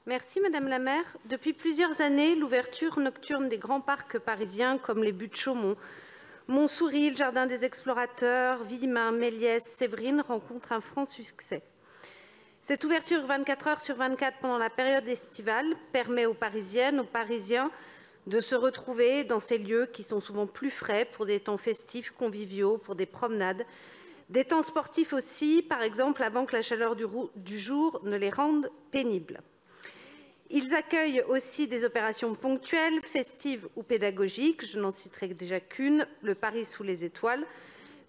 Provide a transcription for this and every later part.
Merci Madame la maire. Depuis plusieurs années, l'ouverture nocturne des grands parcs parisiens comme les Buttes de Chaumont, Montsouris, le Jardin des Explorateurs, Villemin, Méliès, Séverine rencontre un franc succès. Cette ouverture 24 heures sur 24 pendant la période estivale permet aux Parisiennes, aux Parisiens de se retrouver dans ces lieux qui sont souvent plus frais pour des temps festifs, conviviaux, pour des promenades, des temps sportifs aussi, par exemple avant que la chaleur du jour ne les rende pénibles. Ils accueillent aussi des opérations ponctuelles, festives ou pédagogiques. Je n'en citerai déjà qu'une, le Paris sous les étoiles.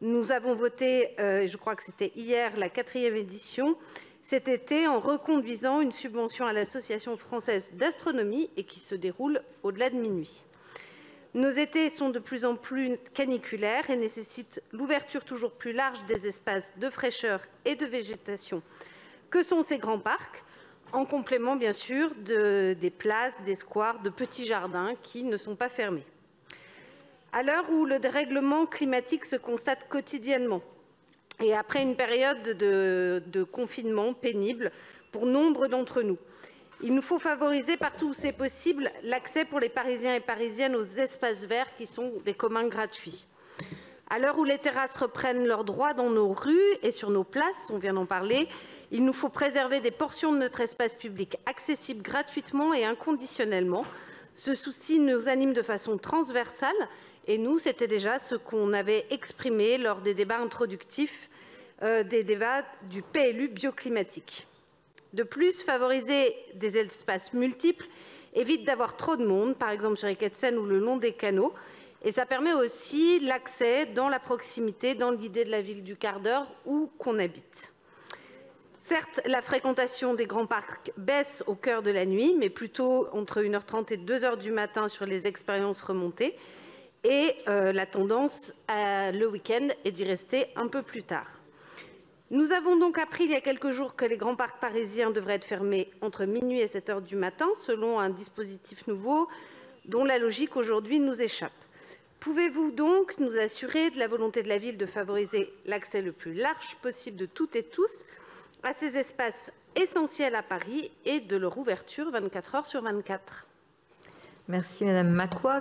Nous avons voté, je crois que c'était hier, la 4e édition, cet été, en reconduisant une subvention à l'Association française d'astronomie et qui se déroule au-delà de minuit. Nos étés sont de plus en plus caniculaires et nécessitent l'ouverture toujours plus large des espaces de fraîcheur et de végétation que sont ces grands parcs, en complément bien sûr des places, des squares, de petits jardins qui ne sont pas fermés. À l'heure où le dérèglement climatique se constate quotidiennement et après une période de confinement pénible pour nombre d'entre nous, il nous faut favoriser partout où c'est possible l'accès pour les Parisiens et Parisiennes aux espaces verts qui sont des communs gratuits. À l'heure où les terrasses reprennent leurs droits dans nos rues et sur nos places, on vient d'en parler, il nous faut préserver des portions de notre espace public accessibles gratuitement et inconditionnellement. Ce souci nous anime de façon transversale et nous, c'était déjà ce qu'on avait exprimé lors des débats introductifs des débats du PLU bioclimatique. De plus, favoriser des espaces multiples évite d'avoir trop de monde, par exemple sur les quais de Seine ou le long des canaux. Et ça permet aussi l'accès dans la proximité, dans l'idée de la ville du quart d'heure où qu'on habite. Certes, la fréquentation des grands parcs baisse au cœur de la nuit, mais plutôt entre 1h30 et 2h du matin sur les expériences remontées. Et la tendance le week-end est d'y rester un peu plus tard. Nous avons donc appris il y a quelques jours que les grands parcs parisiens devraient être fermés entre minuit et 7h du matin, selon un dispositif nouveau dont la logique aujourd'hui nous échappe. Pouvez-vous donc nous assurer de la volonté de la ville de favoriser l'accès le plus large possible de toutes et tous à ces espaces essentiels à Paris et de leur ouverture 24 heures sur 24 ? Merci Madame Macquoy.